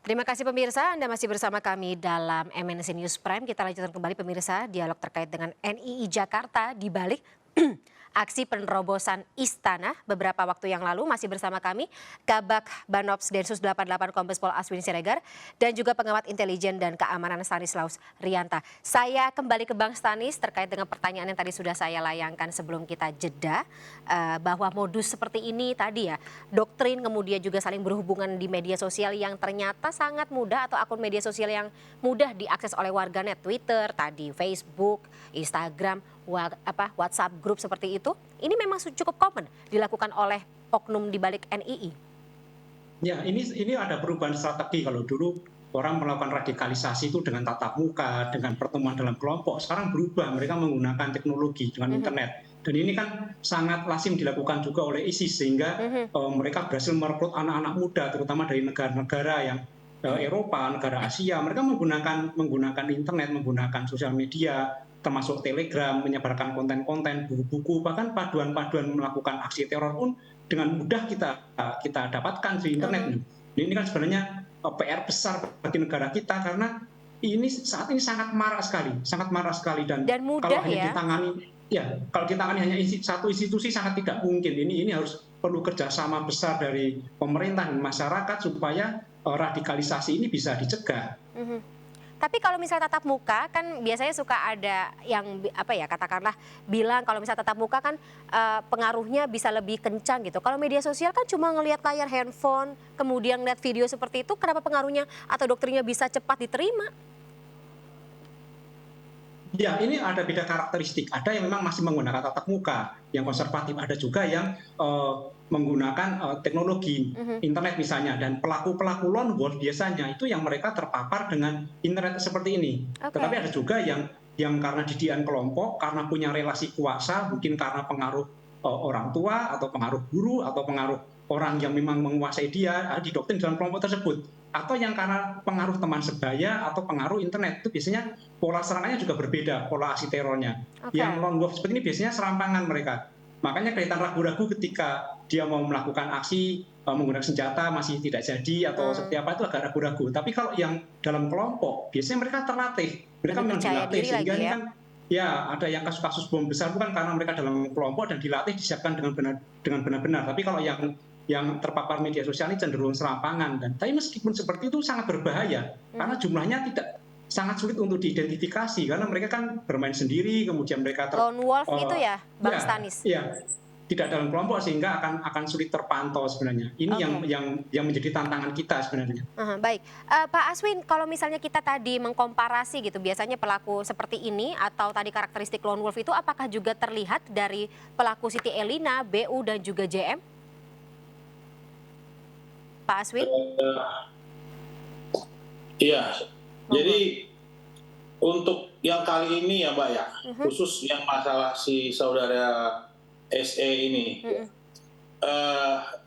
Terima kasih pemirsa, Anda masih bersama kami dalam MNC News Prime. Kita lanjutkan kembali pemirsa, dialog terkait dengan NII Jakarta di balik aksi penerobosan istana beberapa waktu yang lalu. Masih bersama kami Kabak Banops Densus 88 Kombes Pol Aswin Siregar dan juga pengamat intelijen dan keamanan Stanislaus Rianta. Saya kembali ke Bang Stanis terkait dengan pertanyaan yang tadi sudah saya layangkan sebelum kita jeda, bahwa modus seperti ini tadi ya, doktrin kemudian juga saling berhubungan di media sosial yang ternyata sangat mudah, atau akun media sosial yang mudah diakses oleh warganet, Twitter, tadi Facebook, Instagram, WhatsApp grup seperti itu, ini memang cukup common dilakukan oleh oknum di balik NII. Ya, ini ada perubahan strategi. Kalau dulu orang melakukan radikalisasi itu dengan tatap muka, dengan pertemuan dalam kelompok, sekarang berubah, mereka menggunakan teknologi dengan internet. Dan ini kan sangat lazim dilakukan juga oleh ISIS, sehingga mereka berhasil merekrut anak-anak muda, terutama dari negara-negara yang Eropa, negara Asia. Mereka menggunakan internet, menggunakan sosial media, termasuk Telegram, menyebarkan konten-konten, buku-buku, bahkan paduan-paduan melakukan aksi teror pun dengan mudah kita dapatkan di internet. Ini kan sebenarnya PR besar bagi negara kita, karena ini saat ini sangat marah sekali, dan mudah, kalau hanya ya? ditangani hanya satu institusi sangat tidak mungkin. Ini harus perlu kerjasama besar dari pemerintah dan masyarakat supaya radikalisasi ini bisa dicegah. Tapi kalau misalnya tatap muka kan biasanya suka ada yang katakanlah bilang kalau misalnya tatap muka kan pengaruhnya bisa lebih kencang gitu. Kalau media sosial kan cuma ngelihat layar handphone, kemudian ngeliat video seperti itu, kenapa pengaruhnya atau doktrinnya bisa cepat diterima? Ya, ini ada beda karakteristik. Ada yang memang masih menggunakan tatap muka, yang konservatif. Ada juga yang menggunakan teknologi internet misalnya. Dan pelaku-pelaku lone wolf biasanya itu yang mereka terpapar dengan internet seperti ini. Tetapi ada juga yang karena didikan kelompok, karena punya relasi kuasa, mungkin karena pengaruh orang tua atau pengaruh guru atau pengaruh orang yang memang menguasai dia, didoktrin dalam kelompok tersebut. Atau yang karena pengaruh teman sebaya atau pengaruh internet. Itu biasanya pola serangannya juga berbeda, pola aksi terornya. Yang lone wolf seperti ini biasanya serampangan mereka. Makanya kelihatan ragu-ragu ketika dia mau melakukan aksi menggunakan senjata, masih tidak jadi atau seperti apa, itu agak ragu-ragu. Tapi kalau yang dalam kelompok, biasanya mereka terlatih. Mereka memang dilatih, sehingga ini kan ya ada yang kasus-kasus bom besar bukan karena mereka dalam kelompok dan dilatih, disiapkan dengan benar-benar. Tapi kalau yang terpapar media sosial ini cenderung serampangan. Tapi meskipun seperti itu sangat berbahaya, karena jumlahnya sangat sulit untuk diidentifikasi, karena mereka kan bermain sendiri, kemudian mereka lone wolf itu ya, Bang Stanis? Iya, tidak dalam kelompok, sehingga akan sulit terpantau sebenarnya. Ini yang menjadi tantangan kita sebenarnya. Baik, Pak Aswin, kalau misalnya kita tadi mengkomparasi gitu, biasanya pelaku seperti ini atau tadi karakteristik lone wolf itu apakah juga terlihat dari pelaku Siti Elina, BU dan juga JM? Pak Aswin? Iya, jadi untuk yang kali ini ya Mbak ya, khusus yang masalah si saudara SE ini,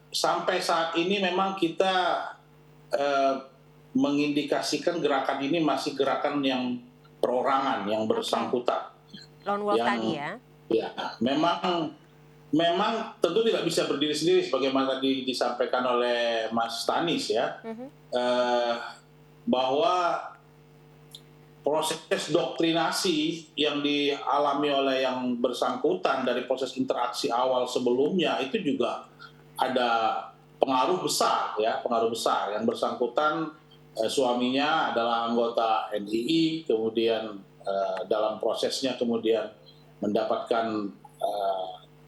sampai saat ini memang kita mengindikasikan gerakan ini masih gerakan yang perorangan, yang bersangkutan. Lone wolf tadi ya? Ya, memang tentu tidak bisa berdiri sendiri sebagaimana tadi disampaikan oleh Mas Stanis ya, bahwa proses doktrinasi yang dialami oleh yang bersangkutan dari proses interaksi awal sebelumnya itu juga ada pengaruh besar ya, pengaruh besar. Yang bersangkutan suaminya adalah anggota NII, kemudian dalam prosesnya kemudian mendapatkan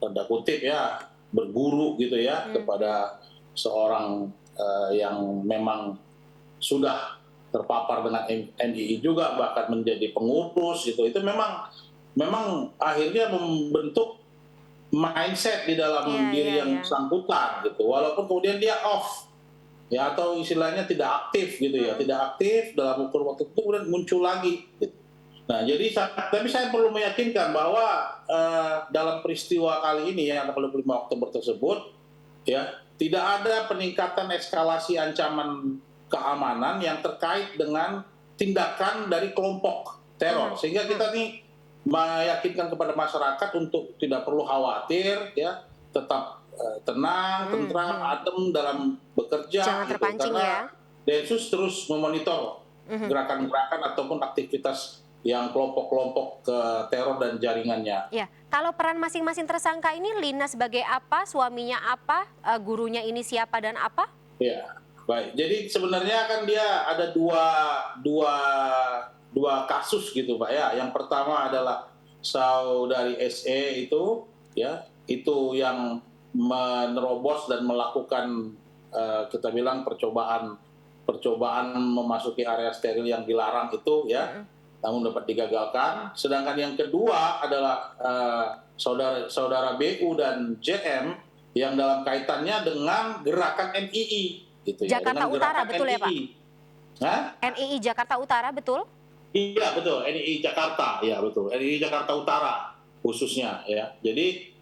tanda kutip ya berguru gitu ya kepada seorang yang memang sudah terpapar dengan NII juga, bahkan menjadi pengurus gitu. Itu memang akhirnya membentuk mindset di dalam diri yang bersangkutan gitu. Walaupun kemudian dia off ya, atau istilahnya tidak aktif gitu ya, tidak aktif dalam ukur waktu itu, kemudian muncul lagi gitu. Nah, jadi tapi saya perlu meyakinkan bahwa dalam peristiwa kali ini ya, 25 Oktober tersebut ya, tidak ada peningkatan eskalasi ancaman keamanan yang terkait dengan tindakan dari kelompok teror, sehingga kita nih meyakinkan kepada masyarakat untuk tidak perlu khawatir ya, tetap tenang, tentram, adem dalam bekerja. Jangan terpancing karena, ya. Densus terus memonitor gerakan-gerakan ataupun aktivitas yang kelompok-kelompok teror dan jaringannya. Ya, kalau peran masing-masing tersangka ini, Lina sebagai apa, suaminya apa, gurunya ini siapa dan apa? Ya, baik. Jadi sebenarnya kan dia ada dua kasus gitu, Pak ya. Yang pertama adalah saudari SE itu, ya, itu yang menerobos dan melakukan kita bilang percobaan memasuki area steril yang dilarang itu, ya. Namun dapat digagalkan. Sedangkan yang kedua adalah saudara BU dan JM yang dalam kaitannya dengan gerakan NII, gitu ya. Jakarta Dengan Utara, gerakan betul ya, Pak? NII. Hah? NII Jakarta Utara, betul? Iya betul, NII Jakarta, ya betul, NII Jakarta Utara khususnya, ya. Jadi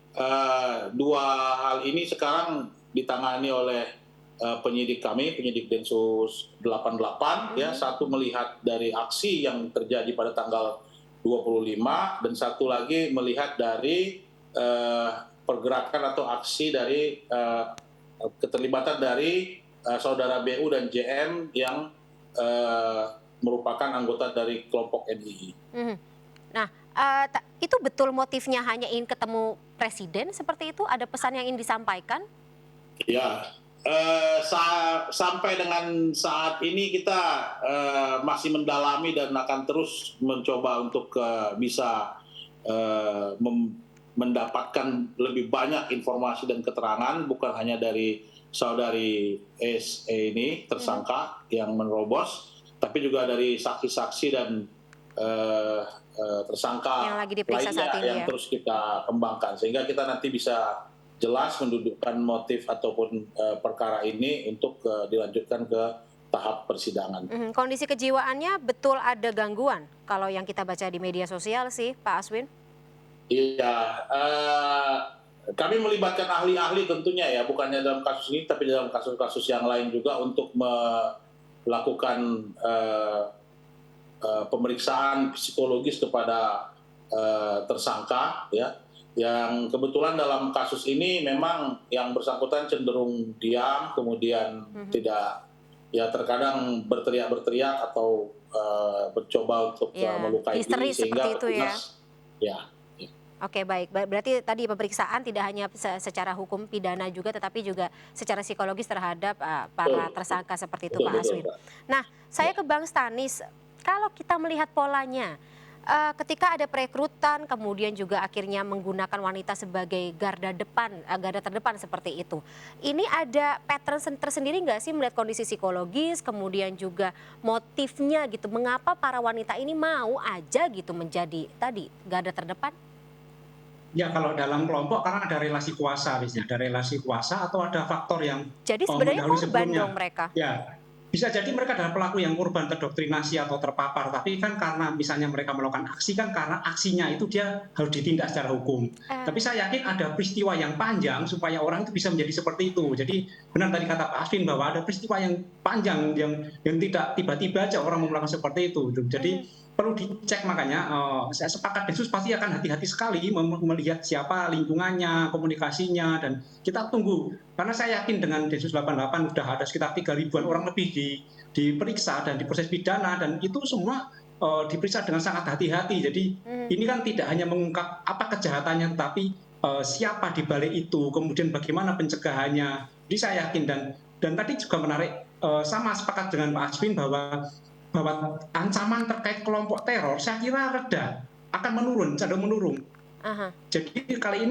dua hal ini sekarang ditangani oleh penyidik kami, penyidik Densus 88, ya, satu melihat dari aksi yang terjadi pada tanggal 25 dan satu lagi melihat dari pergerakan atau aksi dari keterlibatan dari saudara BU dan JM yang merupakan anggota dari kelompok NII. Nah, itu betul motifnya hanya ingin ketemu presiden seperti itu? Ada pesan yang ingin disampaikan? Ya, sampai dengan saat ini kita masih mendalami dan akan terus mencoba untuk bisa mendapatkan lebih banyak informasi dan keterangan, bukan hanya dari saudari SE ini tersangka yang menerobos, tapi juga dari saksi-saksi dan tersangka yang lagi diperiksa saat ini, yang ya? terus kita kembangkan, sehingga kita nanti bisa jelas mendudukkan motif ataupun perkara ini untuk dilanjutkan ke tahap persidangan. Kondisi kejiwaannya betul ada gangguan kalau yang kita baca di media sosial sih, Pak Aswin? Iya, kami melibatkan ahli-ahli tentunya ya, bukannya dalam kasus ini tapi dalam kasus-kasus yang lain juga untuk melakukan pemeriksaan psikologis kepada tersangka, ya. Yang kebetulan dalam kasus ini memang yang bersangkutan cenderung diam, kemudian tidak, ya, terkadang berteriak-berteriak atau mencoba untuk melukai diri, sehingga seperti itu, ya? Ya. Oke, baik. Berarti tadi pemeriksaan tidak hanya secara hukum pidana juga, tetapi juga secara psikologis terhadap para tersangka seperti itu, Pak Aswin. Nah, saya ke Bang Stanis, kalau kita melihat polanya, ketika ada perekrutan, kemudian juga akhirnya menggunakan wanita sebagai garda terdepan seperti itu. Ini ada pattern tersendiri nggak sih melihat kondisi psikologis, kemudian juga motifnya gitu, mengapa para wanita ini mau aja gitu menjadi tadi garda terdepan? Ya, kalau dalam kelompok karena ada relasi kuasa, biasanya ada relasi kuasa atau ada faktor yang jadi sebenarnya korban sebelumnya. Dong mereka. Ya, bisa jadi mereka adalah pelaku yang korban terdoktrinasi atau terpapar, tapi kan karena misalnya mereka melakukan aksi kan karena aksinya itu dia harus ditindak secara hukum. Tapi saya yakin ada peristiwa yang panjang supaya orang itu bisa menjadi seperti itu. Jadi benar tadi kata Pak Aswin bahwa ada peristiwa yang panjang yang tidak tiba-tiba aja orang melakukan seperti itu. Jadi perlu dicek, makanya saya sepakat Densus pasti akan hati-hati sekali melihat siapa lingkungannya, komunikasinya, dan kita tunggu. Karena saya yakin dengan Densus 88 sudah ada sekitar 3.000-an orang lebih diperiksa dan diproses pidana, dan itu semua diperiksa dengan sangat hati-hati. Jadi ini kan tidak hanya mengungkap apa kejahatannya, tetapi siapa di balik itu, kemudian bagaimana pencegahannya. Jadi saya yakin, dan tadi juga menarik, sama sepakat dengan Pak Aswin bahwa ancaman terkait kelompok teror saya kira reda, akan menurun, cenderung menurun. Jadi kali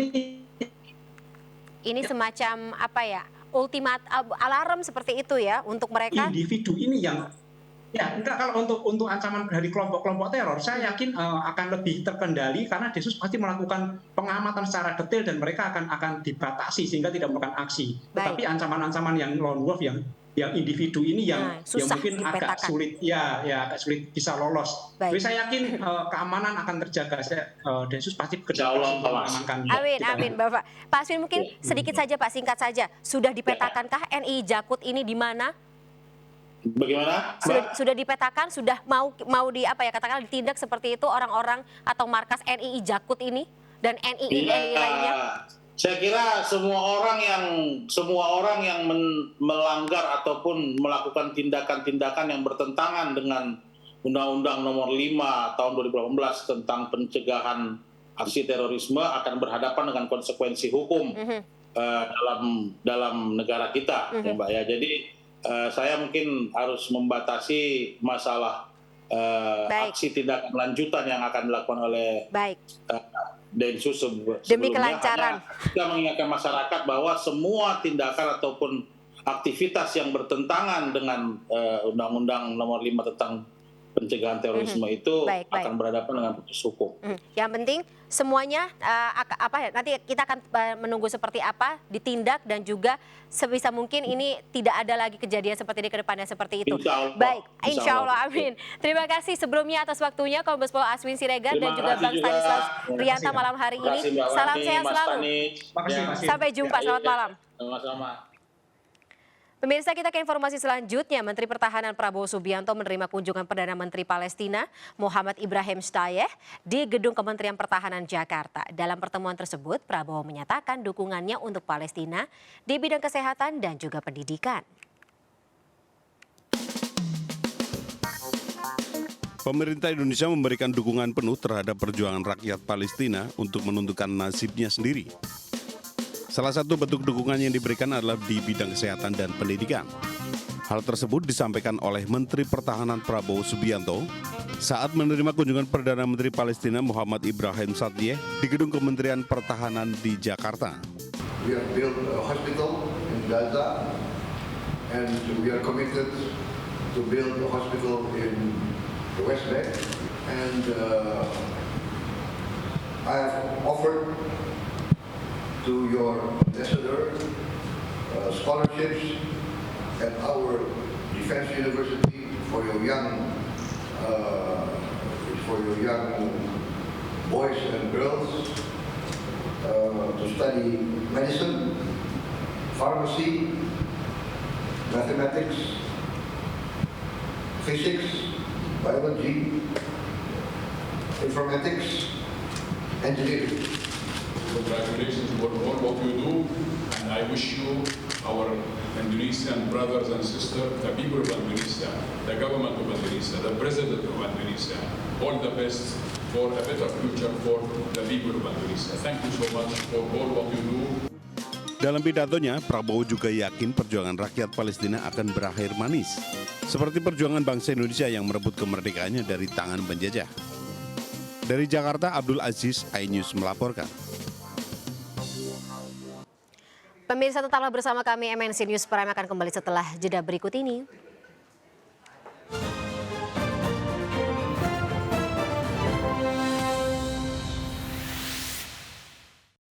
ini semacam apa ya, ultimat alarm seperti itu ya untuk mereka. Individu ini yang enggak, kalau untuk ancaman dari kelompok-kelompok teror saya yakin akan lebih terkendali karena Densus pasti melakukan pengamatan secara detail dan mereka akan dibatasi sehingga tidak melakukan aksi. Tetapi ancaman-ancaman yang lone wolf yang individu ini yang mungkin agak sulit, agak sulit bisa lolos. Jadi saya yakin keamanan akan terjaga. Densus pasti bekerja untuk mengamankan. Amin, Bapak. Pak Aswin mungkin sedikit saja, Pak, singkat saja. Sudah dipetakankah NII Jakut ini di mana? Bagaimana? Sudah dipetakan, sudah mau katakanlah ditindak seperti itu orang-orang atau markas NII Jakut ini dan NII lainnya? Saya kira semua orang yang melanggar ataupun melakukan tindakan-tindakan yang bertentangan dengan Undang-Undang Nomor 5 Tahun 2018 tentang pencegahan aksi terorisme akan berhadapan dengan konsekuensi hukum dalam negara kita, ya Mbak ya. Jadi saya mungkin harus membatasi masalah aksi tindakan lanjutan yang akan dilakukan oleh Densus sebelumnya. Demi kelancaran. Kita mengingatkan masyarakat bahwa semua tindakan ataupun aktivitas yang bertentangan dengan Undang-Undang Nomor 5 tentang pencegahan terorisme itu akan berhadapan dengan proses hukum. Yang penting semuanya nanti kita akan menunggu seperti apa ditindak dan juga sebisa mungkin ini tidak ada lagi kejadian seperti ini ke depannya seperti itu. Insya Allah, amin. Terima kasih sebelumnya atas waktunya Kombes Pol Aswin Siregar dan juga Bang Stanislas Rianta malam hari ini. Salam sehat selalu. Sampai jumpa, selamat malam. Sama-sama. Pemirsa, kita ke informasi selanjutnya. Menteri Pertahanan Prabowo Subianto menerima kunjungan Perdana Menteri Palestina Muhammad Ibrahim Shtayyeh di Gedung Kementerian Pertahanan Jakarta. Dalam pertemuan tersebut, Prabowo menyatakan dukungannya untuk Palestina di bidang kesehatan dan juga pendidikan. Pemerintah Indonesia memberikan dukungan penuh terhadap perjuangan rakyat Palestina untuk menentukan nasibnya sendiri. Salah satu bentuk dukungan yang diberikan adalah di bidang kesehatan dan pendidikan. Hal tersebut disampaikan oleh Menteri Pertahanan Prabowo Subianto saat menerima kunjungan Perdana Menteri Palestina Muhammad Ibrahim Shtayyeh di Gedung Kementerian Pertahanan di Jakarta. We have built a hospital in Gaza and we are committed to build a hospital in the West Bank and I have offered to your ambassador scholarships at our defense university for your young boys and girls to study medicine, pharmacy, mathematics, physics, biology, informatics, engineering. Congratulations for all what you do, and I wish you, our Indonesian brothers and sisters, the people of Indonesia, the government of Indonesia, the president of Indonesia, all the best for a better future for the people of Indonesia. Thank you so much for all what you do. Dalam pidatonya, Prabowo juga yakin perjuangan rakyat Palestina akan berakhir manis, seperti perjuangan bangsa Indonesia yang merebut kemerdekaannya dari tangan penjajah. Dari Jakarta, Abdul Aziz, iNews melaporkan. Pemirsa, tetaplah bersama kami, MNC News Prime akan kembali setelah jeda berikut ini.